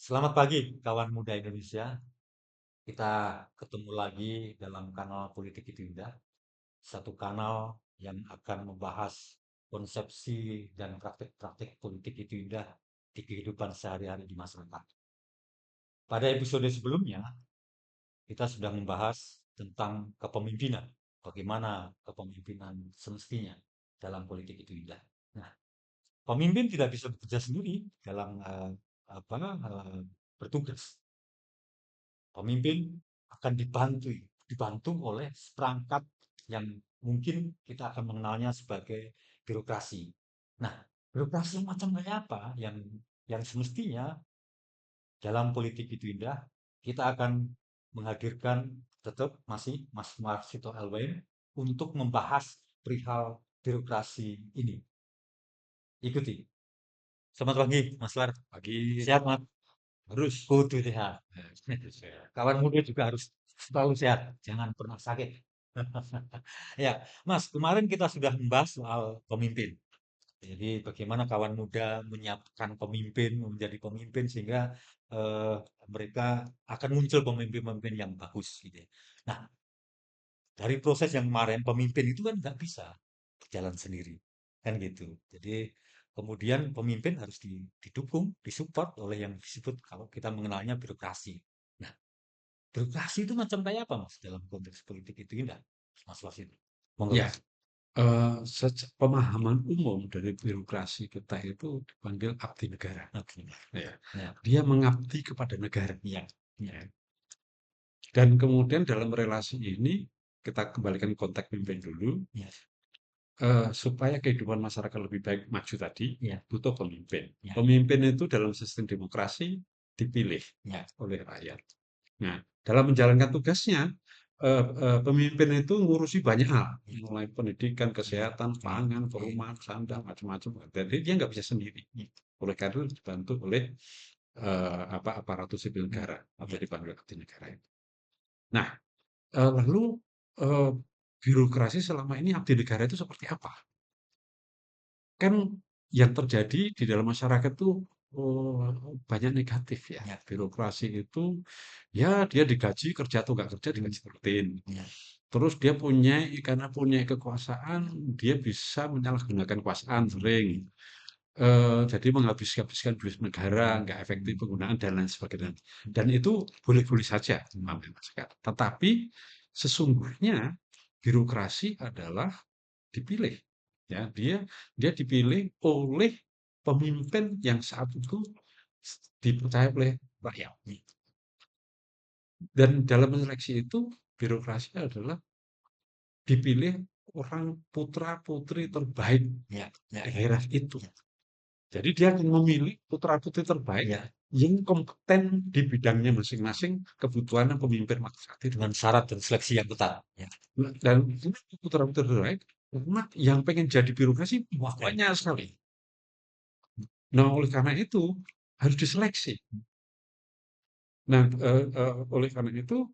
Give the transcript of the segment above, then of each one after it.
Selamat pagi, kawan muda Indonesia. Kita ketemu lagi dalam kanal Politik Itu Indah, satu kanal yang akan membahas konsepsi dan praktik-praktik politik itu indah di kehidupan sehari-hari di masyarakat. Pada episode sebelumnya, kita sudah membahas tentang kepemimpinan, bagaimana kepemimpinan semestinya dalam politik itu indah. Nah, pemimpin tidak bisa bekerja sendiri dalam bertugas. Pemimpin akan dibantu oleh seperangkat yang mungkin kita akan mengenalnya sebagai birokrasi. Nah, birokrasi macam kayak apa yang semestinya dalam politik itu indah, kita akan menghadirkan tetap masih Mas Marsito Alwain untuk membahas perihal birokrasi ini. Ikuti. Selamat pagi, Mas Lar. Pagi Sehat, Mas? harus. Kudu sehat. Kawan muda juga harus selalu sehat, jangan pernah sakit. Ya, Mas, kemarin kita sudah membahas soal pemimpin. Jadi bagaimana kawan muda menyiapkan pemimpin, menjadi pemimpin sehingga eh, mereka akan muncul pemimpin-pemimpin yang bagus gitu ya. Nah, dari proses yang kemarin pemimpin itu kan nggak bisa berjalan sendiri, kan gitu. Jadi kemudian pemimpin harus didukung, disupport oleh yang disebut kalau kita mengenalnya birokrasi. Nah, birokrasi itu macam kayak apa, Mas, dalam konteks politik itu indah, Mas Wasid? Monggo, Ya, Mas. pemahaman umum dari birokrasi kita itu dipanggil abdi negara. Oke. Ya, Ya, dia mengabdi kepada negara. ya, ya, Ya. Dan kemudian dalam relasi ini kita kembalikan konteks pimpin dulu, ya, supaya kehidupan masyarakat lebih baik maju tadi ya, butuh pemimpin. ya, Pemimpin itu dalam sistem demokrasi dipilih ya, oleh rakyat. Nah, dalam menjalankan tugasnya, pemimpin itu ngurusi banyak hal, ya, mulai pendidikan, ya, kesehatan, ya, pangan, ya, perumahan, sandang, macam-macam. Jadi dia nggak bisa sendiri. ya, Oleh karena itu dibantu oleh aparatur sipil ya, negara atau ya, dipanggil abdi negara itu. Nah, lalu eh, birokrasi selama ini abdi negara itu seperti apa? Kan yang terjadi di dalam masyarakat tuh banyak negatif ya. ya, Birokrasi itu ya dia digaji kerja atau nggak kerja digaji rutin. ya, Terus dia punya karena punya kekuasaan dia bisa menyalahgunakan kekuasaan sering. Jadi menghabiskan duit negara, nggak efektif penggunaan dan lain sebagainya. Dan itu boleh-boleh saja Amerika Serikat. Tetapi sesungguhnya birokrasi adalah dipilih. Ya, dia dipilih oleh pemimpin yang saat itu dipercaya oleh rakyat. Dan dalam seleksi itu birokrasi adalah dipilih orang putra-putri terbaik ya, ya, daerah itu. Jadi dia akan memilih putra-putri terbaik ya, yang kompeten di bidangnya masing-masing kebutuhan pemimpin masyarakat itu. dengan syarat dan seleksi yang ketat. Ya, Dan ini putra-putri terbaik karena yang pengen jadi birokrasi ya, banyak sekali. Nah, oleh karena itu harus diseleksi. Nah, oleh karena itu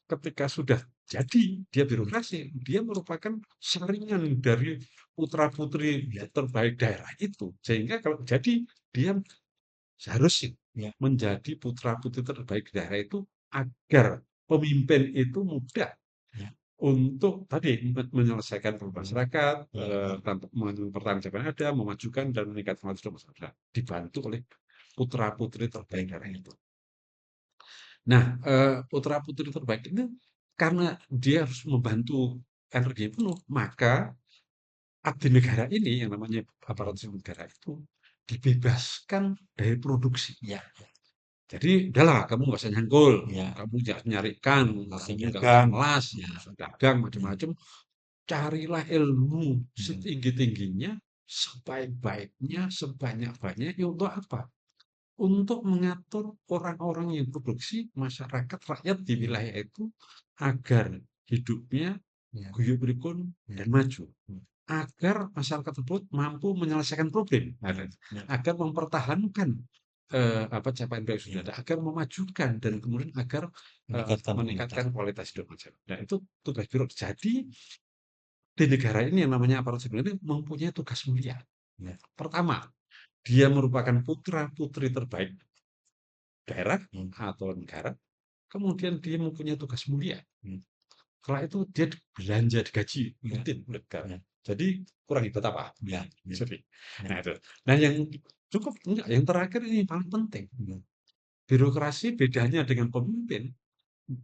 ketika sudah jadi dia birokrasi, dia merupakan saringan dari putra-putri ya, terbaik daerah itu. Sehingga kalau jadi dia seharusnya ya, menjadi putra-putri terbaik daerah itu agar pemimpin itu mudah ya, untuk tadi menyelesaikan problem masyarakat, ya, mempertanggungjawabkan ada, memajukan dan meningkatkan kualitas masyarakat, dibantu oleh putra-putri terbaik daerah itu. Nah, putra-putri terbaik ini karena dia harus membantu energi penuh, maka abdi negara ini yang namanya aparatur sipil negara itu dibebaskan dari produksi. ya, Jadi udahlah kamu nggak usah nyangkul, ya, kamu jangan nyarikan, masih kamu nggak usah dagang. melas, Ya, nggak usah dagang ya, macam-macam, carilah ilmu ya, setinggi-tingginya, sebaik-baiknya, sebanyak-banyaknya untuk apa? Untuk mengatur orang-orang yang produksi, masyarakat, rakyat di wilayah itu agar hidupnya ya, guyub rukun ya, dan maju. ya, Agar masyarakat tersebut mampu menyelesaikan problem, ya, ya, agar mempertahankan apa capaian yang sudah ya, ada, agar memajukan dan kemudian agar meningkatkan kualitas. meningkatkan kualitas hidup masyarakat. Nah, itu tugas biro. Jadi di negara ini yang namanya aparatur sipil ini mempunyai tugas mulia. Ya, Pertama, dia merupakan putra putri terbaik daerah Hmm. atau negara, kemudian dia mempunyai tugas mulia. Hmm. Setelah itu dia belanja, digaji Ya, rutin oleh negara. ya, Jadi kurang hebat apa? ya, ya, Jadi, ya, nah itu. Nah yang cukup enggak, yang terakhir ini paling penting. ya, Birokrasi bedanya dengan pemimpin,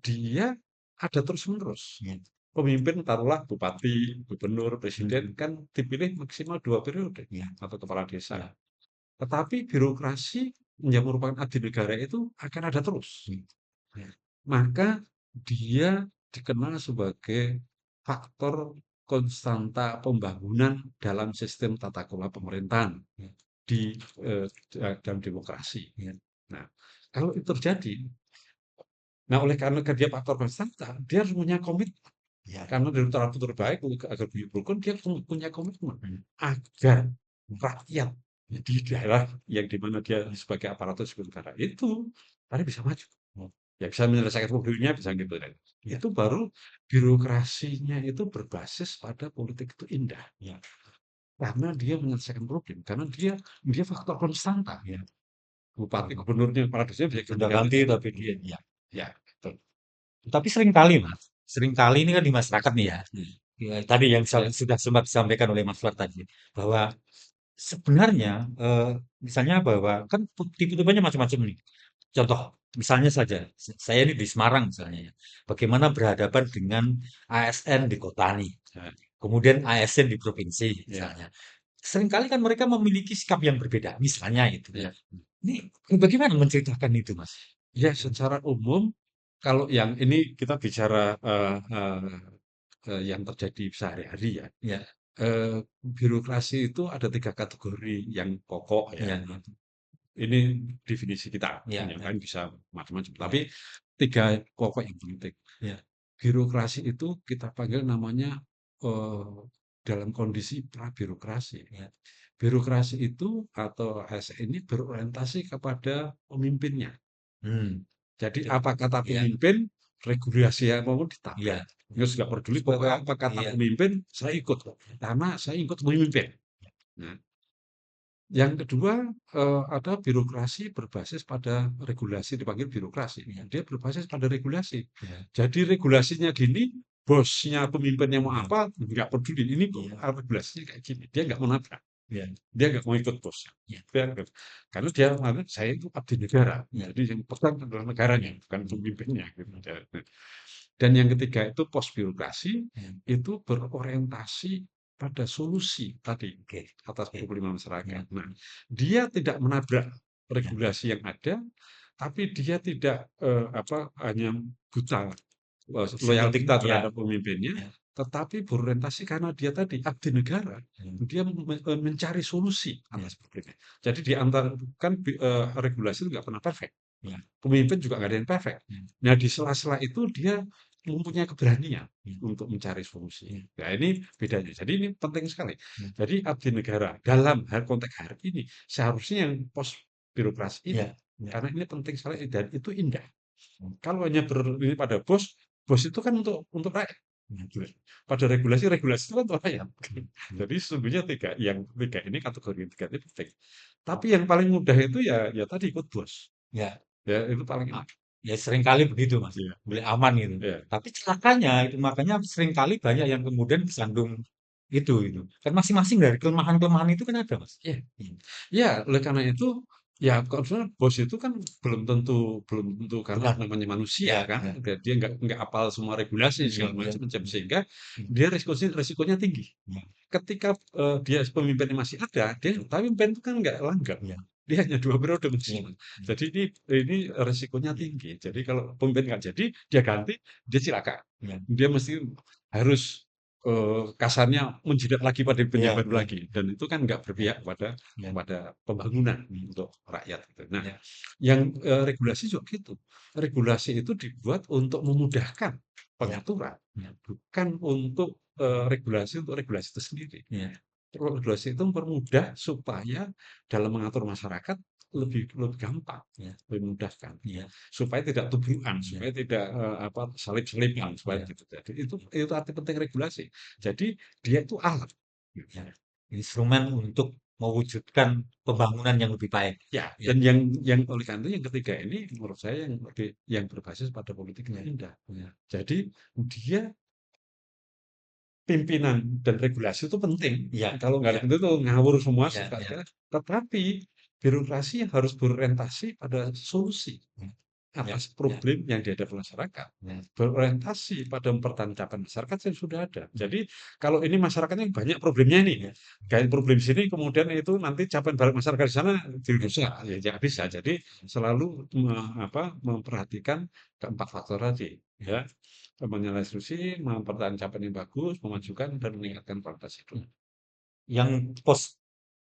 dia ada terus-menerus. ya. Pemimpin taruhlah bupati, gubernur, presiden Hmm. kan dipilih maksimal 2 periode Ya, atau kepala desa. ya, Tetapi birokrasi yang merupakan abdi negara itu akan ada terus. hmm, ya, Maka dia dikenal sebagai faktor konstanta pembangunan dalam sistem tata kelola pemerintahan ya, di dalam demokrasi. ya, Nah, kalau itu terjadi, nah oleh karena dia faktor konstanta, dia harus punya komitmen. ya, Karena dari teratur terbaik agar buyut rukun, dia punya komitmen hmm, agar rakyat di daerah yang dimana dia sebagai aparatur sipil negara itu tadi bisa maju. hmm, Ya bisa menyelesaikan problemnya, bisa gitu kan. ya, Itu baru birokrasinya itu berbasis pada politik itu indah. ya, Karena dia menyelesaikan problem, karena dia faktor konstanta. ya. Bupati, Hmm. gubernurnya, kepala desanya bisa Sudah ganti-ganti. ganti tapi dia, ya. Ya, betul. Tapi sering kali, Mas, sering kali ini kan di masyarakat nih ya, Hmm. ya, tadi yang Ya, sudah sempat disampaikan oleh Mas Far tadi, bahwa sebenarnya misalnya bahwa kan tipe-tipenya macam-macam nih. Contoh, misalnya saja, saya ini di Semarang misalnya ya, bagaimana berhadapan dengan ASN di kota nih, ya, kemudian ASN di provinsi ya, misalnya. Seringkali kan mereka memiliki sikap yang berbeda, misalnya itu ya. ya. Ini bagaimana menceritakan itu, Mas? Ya, secara umum kalau yang ini kita bicara yang terjadi sehari-hari ya. Ya, Birokrasi itu ada 3 kategori yang pokok ya. ya, ya, Ini definisi kita, ya, yang ya, lain bisa macam-macam. Tapi ya, 3 pokok yang penting. ya. Birokrasi itu kita panggil namanya dalam kondisi pra-birokrasi. Ya. Birokrasi itu atau ASN ini berorientasi kepada pemimpinnya. Hmm. Jadi Jadi, apa kata ya, pemimpin, regulasi yang mau iya. ditabrak. Terus nggak peduli, pokoknya Supaya, apa kata iya, pemimpin, saya ikut. Karena saya ikut memimpin. Nah, yang kedua, ada birokrasi berbasis pada regulasi, dipanggil birokrasi. iya, Dia berbasis pada regulasi. iya, Jadi regulasinya gini, bosnya pemimpinnya mau iya, apa, nggak peduli. Ini kok iya, regulasinya kayak gini. Dia nggak mau nabrak. iya, Dia nggak mau ikut bosnya. iya, Karena dia menganggap saya itu abdi negara. iya, Jadi yang pegang adalah negaranya, bukan pemimpinnya. Gitu. Dan yang ketiga itu pos birokrasi, iya. itu berorientasi pada solusi tadi Oke, atas oke, problema iya, masyarakat. Nah, dia tidak menabrak iya, regulasi yang ada, tapi dia tidak hanya buta seperti, loyalitas iya, terhadap pemimpinnya, iya, tetapi berorientasi karena dia tadi abdi negara, iya, dia mencari solusi iya, atas problemnya. Jadi di antara kan regulasi itu nggak pernah perfect. iya, Pemimpin juga nggak ada yang perfect. iya, Nah, di sela-sela itu dia mempunyai keberanian iya, untuk mencari solusi. iya, Nah, ini bedanya. Jadi ini penting sekali. iya, Jadi abdi negara dalam hal konteks hari ini seharusnya yang pos birokrasi ini. iya, iya, Karena ini penting sekali dan itu indah. iya, Kalau hanya ini pada bos, bos itu kan untuk rakyat. iya, Gitu. Pada regulasi, regulasi itu kan untuk rakyat. iya, iya, Jadi sesungguhnya yang tiga ini kategori yang tiga ini penting. Tapi yang paling mudah itu ya tadi ikut bos. iya. Ya itu paling Ah, enak. ya seringkali begitu, Mas. Iya, Boleh aman gitu. iya. Tapi celakanya itu makanya seringkali banyak yang kemudian disandung itu. Kan masing-masing dari kelemahan-kelemahan itu kan ada, Mas. Iya. Iya, Ya, oleh karena itu, ya kalau misalnya bos itu kan belum tentu karena benar. namanya manusia Iya, kan, iya, dia nggak hafal semua regulasi iya, segala iya, macam iya, sehingga iya, dia resikonya tinggi. iya, Ketika dia pemimpinnya masih ada, tapi pemimpin itu kan nggak langgeng. iya, Dia hanya 2 periode iya, maksimal. Jadi ini resikonya tinggi. Jadi kalau pemimpin nggak jadi, dia ganti, dia cilaka. iya, Dia mesti harus kasarnya menjilat lagi pada pemimpin iya, yang baru iya, lagi. Dan itu kan nggak iya, berpihak kepada iya, kepada pembangunan untuk rakyat. Gitu. Nah, iya, yang regulasi juga gitu. Regulasi itu dibuat untuk memudahkan iya, pengaturan, iya, bukan untuk untuk regulasi itu sendiri. iya, Regulasi itu mempermudah supaya dalam mengatur masyarakat lebih lebih gampang, iya, lebih memudahkan, iya, supaya tidak tubrukan, iya, supaya tidak salip-selipan, supaya iya, gitu. Jadi itu arti penting regulasi. Jadi dia itu alat. iya. Instrumen untuk mewujudkan pembangunan yang lebih baik. Ya, Ya, dan yang oleh karena itu yang ketiga ini menurut saya yang berbasis pada politik ya, indah. ya, Jadi dia pimpinan dan regulasi itu penting. ya, Kalau nggak ada ya, itu tuh ngawur semua ya, ya, tetapi birokrasi harus berorientasi pada solusi ya, atas ya, problem yang dihadapi masyarakat. ya, Berorientasi pada mempertanggungjawabkan masyarakat yang sudah ada. ya, Jadi kalau ini masyarakatnya banyak problemnya ini, ya, kayak problem di sini kemudian itu nanti capaian balik masyarakat di sana dirusak, ya tidak bisa. Jadi selalu memperhatikan keempat faktor tadi, ya. ya, menyelesaikan, mempertahankan yang bagus, memajukan dan meningkatkan kualitas hidup. Yang pos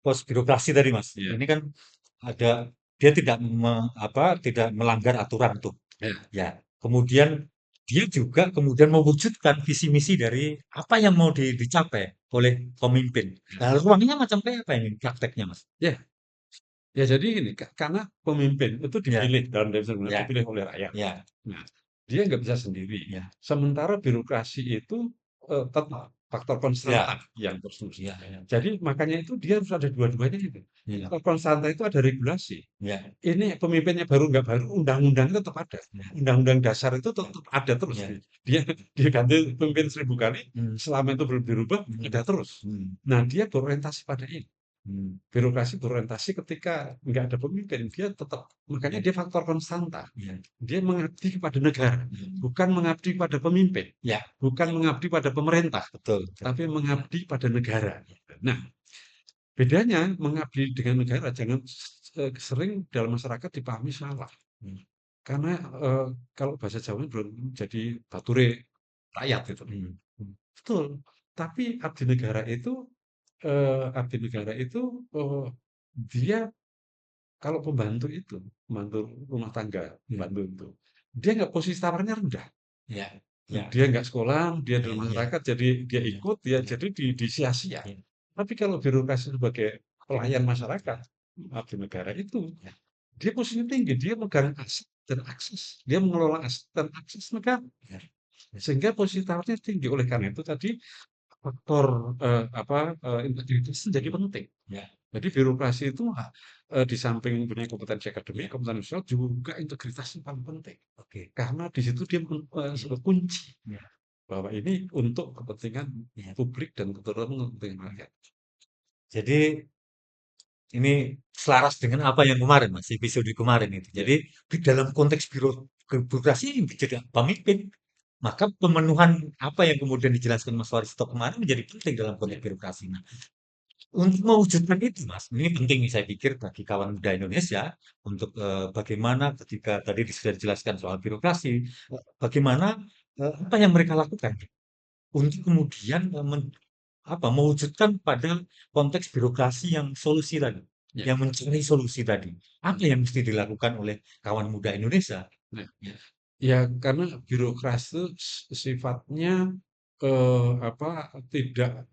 pos birokrasi tadi Mas, Ya, ini kan ada dia tidak tidak melanggar aturan tuh. ya, Ya, kemudian dia juga kemudian mewujudkan visi misi dari apa yang mau dicapai oleh pemimpin. ya, Nah, ruangnya macam kayak apa ini prakteknya, Mas? ya, ya. Jadi ini karena pemimpin itu Ya, dipilih dalam dasarnya ya, dipilih oleh rakyat. ya, Nah, dia nggak bisa sendiri. ya, Sementara birokrasi itu tetap faktor ya, konstanta yang terus. ya, ya, Jadi makanya itu dia harus ada dua-duanya itu. ya, Faktor konstanta itu ada regulasi. ya, Ini pemimpinnya baru nggak baru, undang-undang tetap ada. ya, Undang-undang dasar itu tetap ada terus. ya. Dia diganti pemimpin 1000 kali, Hmm, selama itu belum dirubah, hmm, ada terus. hmm, Nah, dia berorientasi pada ini. hmm, Birokrasi berorientasi ketika nggak ada pemimpin, dia tetap, makanya ya, dia faktor konstanta. ya, Dia mengabdi kepada negara, hmm, bukan mengabdi pada pemimpin, ya, bukan mengabdi pada pemerintah, betul, betul. tapi mengabdi pada negara. Nah, bedanya mengabdi dengan negara jangan sering dalam masyarakat dipahami salah. Hmm, Karena kalau bahasa Jawa belum jadi bature rakyat itu. hmm, hmm, Betul. Tapi abdi negara itu dia kalau pembantu rumah tangga, hmm, pembantu itu, dia nggak posisi tawarnya rendah. ya, ya, Dia nggak sekolah, dia ya, dalam ya, masyarakat, jadi dia ya, ikut, dia ya, jadi di sia-sia. ya, Tapi kalau birokrasi sebagai pelayan masyarakat, ya, abdi negara itu, ya, dia posisinya tinggi, dia megang aset dan akses, dia mengelola aset dan akses negara. ya, ya, Sehingga posisi tawarnya tinggi. Oleh karena itu tadi faktor integritas menjadi penting. ya. Jadi birokrasi itu di samping punya kompetensi akademik, kompetensi sosial juga integritas yang paling penting. Oke. Karena di situ dia sebagai kunci Ya, bahwa ini untuk kepentingan ya. publik dan kepentingan rakyat. Jadi ini selaras dengan apa yang kemarin Mas, episode kemarin itu. Ya, Jadi di dalam konteks birokrasi yang jadi pemimpin, maka pemenuhan apa yang kemudian dijelaskan Mas Waristo kemarin menjadi penting dalam konteks ya, birokrasi. Nah, untuk mewujudkan itu Mas, ini penting nih saya pikir bagi kawan muda Indonesia untuk bagaimana ketika tadi sudah dijelaskan soal birokrasi, bagaimana apa yang mereka lakukan untuk kemudian mewujudkan pada konteks birokrasi yang solusi tadi, ya. yang mencari solusi tadi. Apa yang mesti dilakukan oleh kawan muda Indonesia? Nah, Ya, ya karena birokrasi itu sifatnya tidak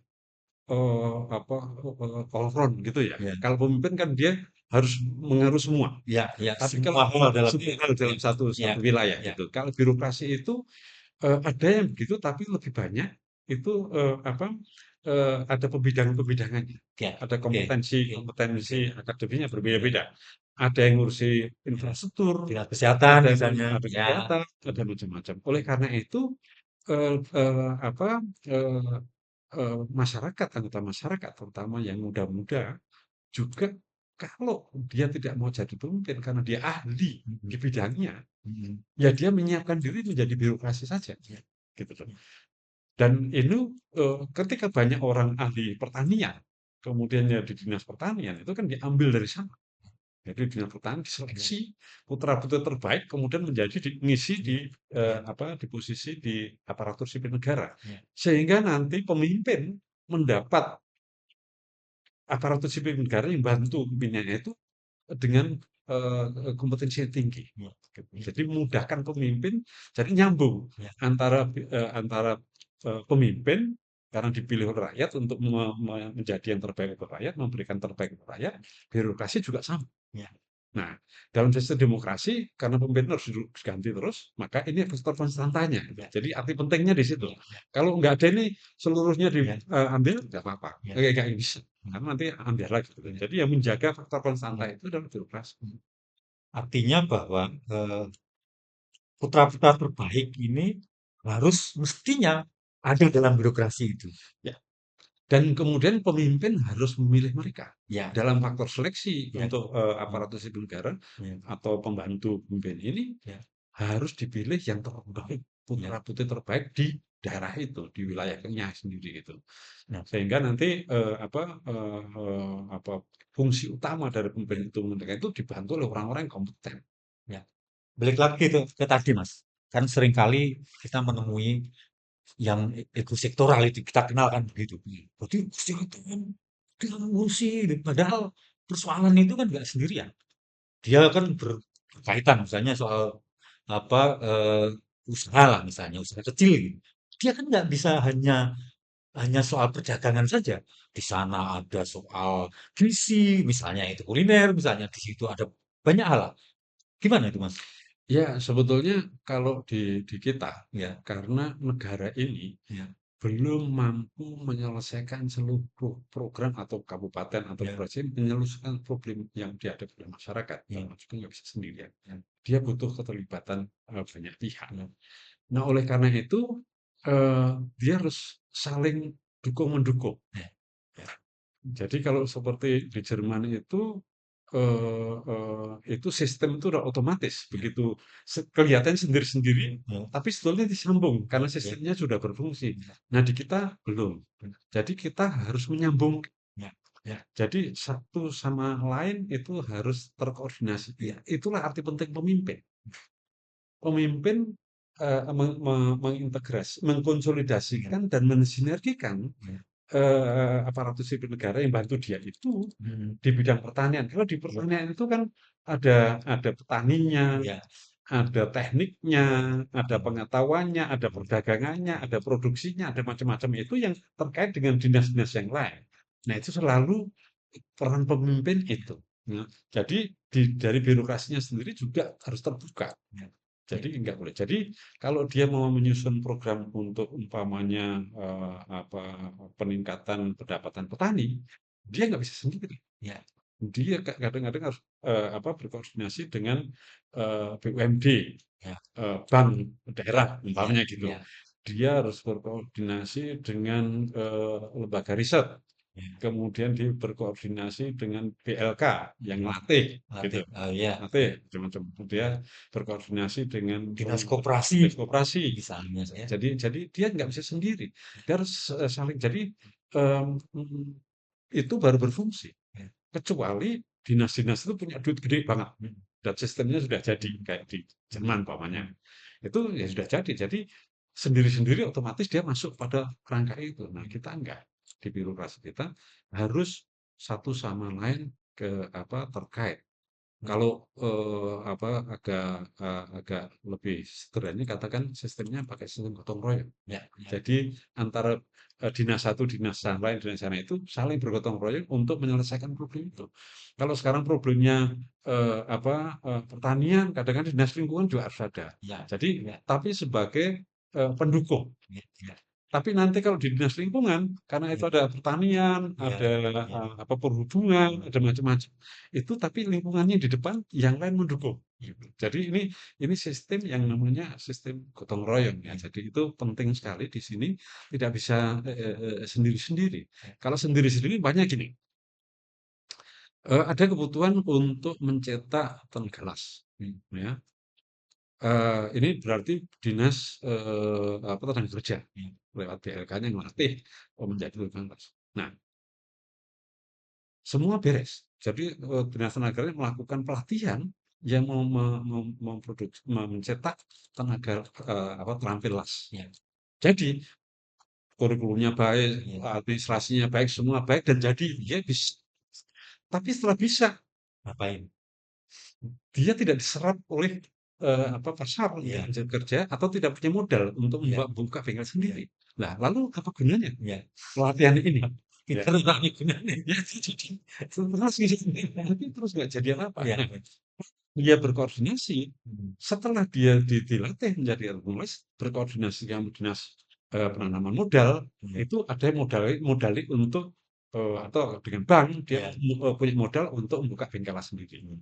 all round gitu ya. ya, Kalau pemimpin kan dia harus mengatur semua. ya, ya, Tapi kalau semua hal dalam semua hal ya, dalam satu ya, satu wilayah ya, gitu. Kalau birokrasi itu ada yang begitu, tapi lebih banyak itu ada pembidang-pembidangannya. ya, Ada oke, oke, kompetensi oke, akademinya oke. berbeda-beda. Ada yang ngurusi Ya, infrastruktur, tingkat kesehatan ada misalnya, ada ya, kesehatan, ada macam-macam. Oleh karena itu eee eee, apa, eee masyarakat, anggota masyarakat, terutama yang muda-muda, juga kalau dia tidak mau jadi pemimpin karena dia ahli mhm, di bidangnya, mhm, ya dia menyiapkan diri menjadi birokrasi saja, ya, gitu loh. ya, Dan ini ketika banyak orang ahli pertanian, kemudian ya di dinas pertanian, itu kan diambil dari sana. Jadi dinas pertanian ya, diseleksi putra-putri terbaik, kemudian menjadi ngisi di ya, di posisi di aparatur sipil negara. ya, Sehingga nanti pemimpin mendapat aparatur sipil negara yang bantu pimpinannya itu dengan kompetensi yang tinggi. ya, Gitu. ya, Jadi memudahkan pemimpin, jadi nyambung ya. antara pemimpin karena dipilih oleh rakyat untuk menjadi yang terbaik untuk rakyat, memberikan terbaik untuk rakyat, birokrasi juga sama. Ya. Nah, dalam sistem demokrasi karena pemimpin harus diganti terus, maka ini faktor konstantanya. Ya, Jadi arti pentingnya di situ. ya, ya, Kalau nggak ada ini seluruhnya ya, diambil nggak apa-apa, ya, nggak bisa. Karena nanti ambil lagi. Gitu. ya, Jadi yang menjaga faktor konstanta ya. itu adalah birokrasi. Artinya bahwa putra-putra terbaik ini harus mestinya ada dalam birokrasi itu. Ya. Dan kemudian pemimpin harus memilih mereka. Ya, Dalam faktor seleksi ya, untuk hmm, aparatur sipil negara ya, atau pembantu pemimpin ini ya, harus dipilih yang terbaik, ya. putra-putri terbaik di daerah itu, di wilayahnya sendiri itu. Nah, Sehingga nanti apa fungsi utama dari pemimpin itu mereka itu dibantu oleh orang-orang yang kompeten. ya. Balik lagi ke tadi, Mas. Kan seringkali kita menemui yang ego sektoral itu kita kenal kan begitu. Berarti sektoral dia ngurusi, padahal persoalan itu kan nggak sendirian. Dia kan berkaitan misalnya soal apa usaha lah misalnya usaha kecil gitu. Dia kan nggak bisa hanya soal perdagangan saja. Di sana ada soal gizi, misalnya itu kuliner, misalnya di situ ada banyak hal. Gimana itu, Mas? Ya, sebetulnya kalau di kita, Ya, karena negara ini ya, belum mampu menyelesaikan seluruh program atau kabupaten atau ya, provinsi menyelesaikan problem yang dihadapi oleh masyarakat. ya, Karena juga nggak bisa sendirian. ya, Dia butuh keterlibatan banyak pihak. ya, Nah, oleh karena itu, eee, dia harus saling dukung-mendukung. ya, ya, Jadi kalau seperti di Jerman itu, itu sistem itu udah otomatis, ya, begitu kelihatan sendiri-sendiri, ya, tapi sebetulnya disambung karena ya, ya, sistemnya sudah berfungsi. ya, Nah, di kita belum. Jadi kita harus menyambung. ya, ya, Jadi satu sama lain itu harus terkoordinasi. Ya, itulah arti penting pemimpin. Pemimpin, ya, mengkonsolidasikan dan mensinergikan, ya, aparatur sipil negara yang bantu dia itu hmm, di bidang pertanian. Kalau di ya, pertanian itu kan ada petaninya, ya, ada tekniknya, ya, ada pengetahuannya, ada perdagangannya, ada produksinya, ada macam-macam. Itu yang terkait dengan dinas-dinas yang lain. Nah, itu selalu peran pemimpin itu. Nah, jadi dari birokrasinya sendiri juga harus terbuka. ya, ya, Jadi enggak boleh. Jadi kalau dia mau menyusun program untuk umpamanya apa peningkatan pendapatan petani, dia nggak bisa sendiri. ya, Dia kadang-kadang harus apa berkoordinasi dengan BUMD, ya, bank daerah ya, umpamanya gitu. ya, Dia harus berkoordinasi dengan lembaga riset, ya. kemudian dia berkoordinasi dengan BLK yang ngelatih gitu. Latih, ya, Ngelatih macam-macam. Dia berkoordinasi dengan dinas koperasi dinas koperasi. misalnya saya. Jadi dia nggak bisa sendiri. Dia harus saling. Jadi itu baru berfungsi. Ya, Kecuali dinas-dinas itu punya duit gede banget hmm, dan sistemnya sudah jadi hmm, kayak di hmm, Jerman umpamanya. hmm, Itu ya sudah jadi. Jadi sendiri-sendiri otomatis dia masuk pada kerangka itu. Nah, hmm, kita enggak. Di birokrasi kita harus satu sama lain apa terkait. hmm, Kalau apa agak lebih sederhananya katakan sistemnya pakai sistem gotong royong. ya, ya, Jadi antara dinas satu, dinas yang lain, dinas yang lain itu saling bergotong royong untuk menyelesaikan problem itu. Kalau sekarang problemnya apa pertanian, kadang-kadang dinas lingkungan juga harus ada. ya, Jadi ya, tapi sebagai pendukung. ya, ya, Tapi nanti kalau di dinas lingkungan, karena itu ya, ada pertanian, ya, ada ya, apa perhubungan, hmm, ada macam-macam. Itu tapi lingkungannya di depan, yang lain mendukung. ya, Gitu. Jadi ini sistem yang namanya sistem gotong royong ya. ya, Jadi itu penting sekali di sini tidak bisa sendiri-sendiri. ya, Kalau sendiri-sendiri banyak gini. Ada kebutuhan untuk mencetak tenaga las, hmm, ya. Ini berarti dinas apa tenaga kerja ya, lewat BLK-nya ngelatih menjadi tenaga. Nah, semua beres. Jadi dinas tenaga kerja melakukan pelatihan yang mau mencetak tenaga apa terampil las. ya, Jadi kurikulumnya baik, ya, administrasinya baik, semua baik dan jadi dia bisa. Tapi setelah bisa, ngapain? dia tidak diserap oleh apa pasar untuk Ya, mencari kerja atau tidak punya modal untuk ya, buka bengkel ya, sendiri. Nah, lalu apa gunanya ya, pelatihan ini? Ya, pinter orangnya gunanya. ya jadi terus tapi terus nggak jadi apa-apa. Iya, Nah, dia berkoordinasi mhm, setelah dia dilatih menjadi analis, berkoordinasi dengan dinas penanaman modal, iya, itu ada yang modali untuk atau dengan bank dia iya, punya modal untuk membuka bengkel sendiri. mhm,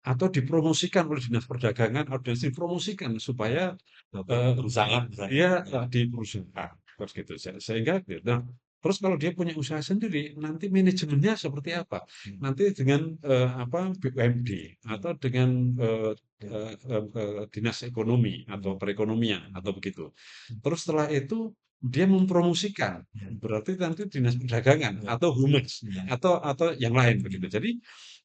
Atau dipromosikan oleh dinas perdagangan, atau dipromosikan iya, supaya ke perusahaan misalnya, dia iya, di perusahaan terus gitu. Sehingga nah, terus kalau dia punya usaha sendiri, nanti manajemennya seperti apa? mhm, Nanti dengan apa BUMD mhm, atau dengan iya, dinas ekonomi atau mhm, perekonomian mhm, atau begitu. mhm, Terus setelah itu dia mempromosikan, iya, berarti nanti dinas perdagangan iya, atau humas iya, atau yang lain begitu. mhm, Jadi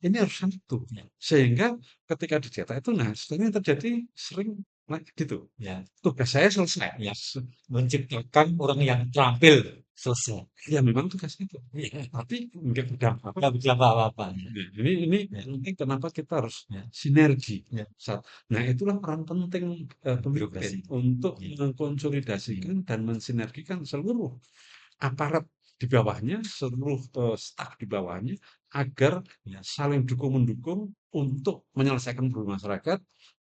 ini harus satu. iya, Sehingga ketika dicetak itu, nah sebenarnya yang terjadi sering nah gitu. iya, Tugas saya selesai. iya, menciptakan orang yang terampil, selesai. Ya memang tugas itu. Iya, Tapi nggak berdampak nggak bisa apa-apa, ya, nah, ini ya, penting kenapa kita harus ya, sinergi. ya, Nah, itulah peran penting pemimpin birokrasi, untuk iya, iya, mengkonsolidasikan dan mensinergikan seluruh aparat di bawahnya, seluruh staf di bawahnya agar iya, saling dukung mendukung untuk menyelesaikan problem masyarakat,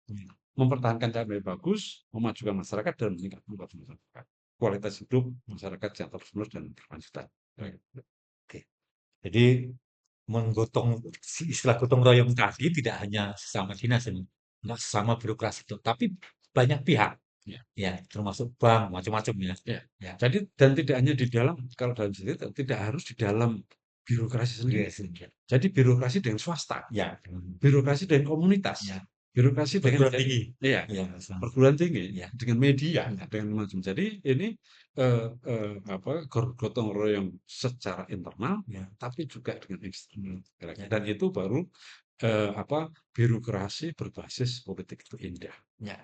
iya, mempertahankan cara yang bagus, memajukan masyarakat dan meningkatkan kualitas masyarakat. Kualitas hidup masyarakat yang terus menerus dan berkelanjutan. iya, oke. Jadi menggotong istilah gotong royong tadi tidak hanya sesama dinas ini, nggak sesama birokrasi itu, tapi banyak pihak, Ya. ya termasuk bank, macam-macam ya. Ya, Ya, jadi dan tidak hanya di dalam kalau dalam sendiri tidak harus di dalam birokrasi sendiri. iya sehingga, Jadi birokrasi dengan swasta, ya, birokrasi dengan komunitas, ya, birokrasi dengan perguruan tinggi, iya, ya, sama, perguruan tinggi, ya, dengan media, ya, dengan macam. Jadi ini apa gotong royong secara internal, ya, tapi juga dengan eksternal. ya, Dan itu baru apa birokrasi berbasis politik itu indah. ya.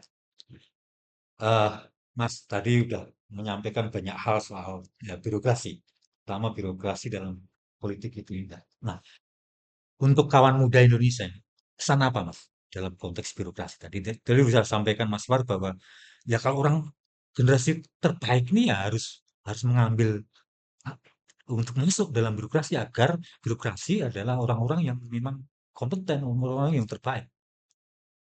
Eh, Mas tadi udah menyampaikan banyak hal soal ya, birokrasi, terutama birokrasi dalam politik itu indah. Nah, untuk kawan muda Indonesia, pesan apa Mas dalam konteks birokrasi tadi? Tadi bisa sampaikan Mas War bahwa ya kalau orang generasi terbaik ini ya harus harus mengambil hak untuk masuk dalam birokrasi agar birokrasi adalah orang-orang yang memang kompeten, orang-orang yang terbaik.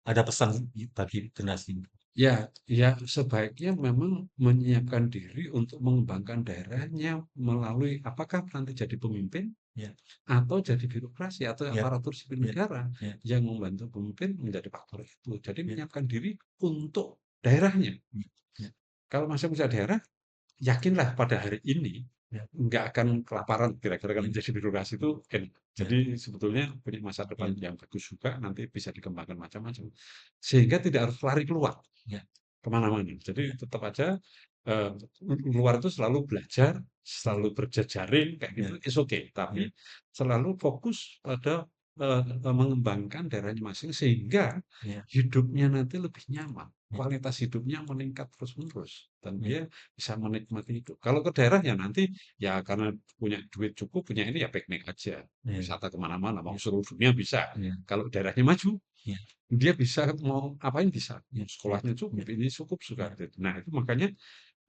Ada pesan bagi generasi ini. Ya, ya sebaiknya memang menyiapkan diri untuk mengembangkan daerahnya melalui apakah nanti jadi pemimpin Ya, atau jadi birokrasi atau ya, aparatur sipil ya, negara ya, yang membantu pemimpin menjadi faktor itu. Jadi ya, menyiapkan diri untuk daerahnya. ya, ya, Kalau masih punya daerah, yakinlah pada hari ini ya, nggak akan kelaparan kira-kira kalau ya, menjadi birokrasi itu enak. ya, Jadi sebetulnya punya masa depan ya, yang bagus juga, nanti bisa dikembangkan macam-macam. Sehingga tidak harus lari keluar ya, kemana-mana. Jadi ya, tetap aja eh, luar itu selalu belajar, ya, selalu berjejaring kayak gitu, ya, is okay. Tapi ya, selalu fokus pada mengembangkan daerahnya masing sehingga ya, hidupnya nanti lebih nyaman. ya, Kualitas hidupnya meningkat terus-menerus dan ya, dia bisa menikmati itu. Kalau ke daerah ya nanti ya karena punya duit cukup, punya ini ya piknik aja, ya, wisata kemana-mana, mau ya, seluruh dunia bisa. ya, Kalau daerahnya maju, ya, dia bisa mau apain bisa, ya, ya, sekolahnya cukup, ya, ini cukup juga. ya, Nah itu makanya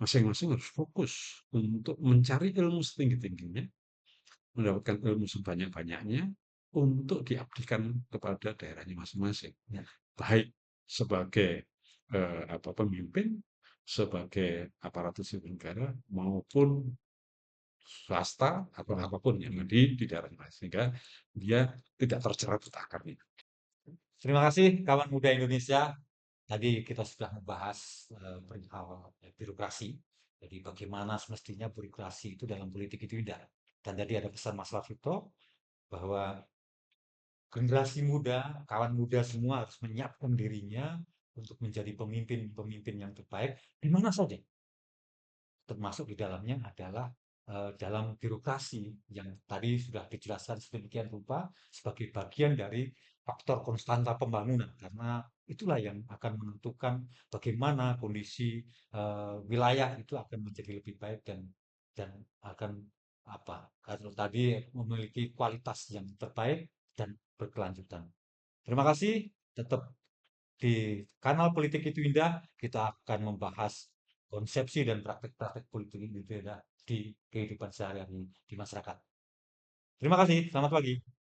masing-masing harus fokus untuk mencari ilmu setinggi-tingginya, mendapatkan ilmu sebanyak-banyaknya untuk diabdikan kepada daerahnya masing-masing. ya. Baik sebagai apa pemimpin, sebagai aparatur sipil negara maupun swasta atau Ya. apapun yang Hmm. di daerahnya sehingga dia tidak terjerat hutakannya. Terima kasih kawan muda Indonesia. Tadi kita sudah membahas perihal birokrasi. Jadi bagaimana semestinya birokrasi itu dalam politik itu indah. Dan tadi ada pesan Mas Lafito bahwa generasi muda, kawan muda semua harus menyiapkan dirinya untuk menjadi pemimpin-pemimpin yang terbaik di mana saja. Termasuk di dalamnya adalah dalam birokrasi yang tadi sudah dijelaskan sedemikian rupa sebagai bagian dari faktor konstanta pembangunan karena itulah yang akan menentukan bagaimana kondisi wilayah itu akan menjadi lebih baik dan akan apa kalau tadi memiliki kualitas yang terbaik dan berkelanjutan. Terima kasih. Tetap di kanal Politik Itu Indah, kita akan membahas konsepsi dan praktek-praktek politik itu indah di kehidupan sehari-hari di masyarakat. Terima kasih, selamat pagi.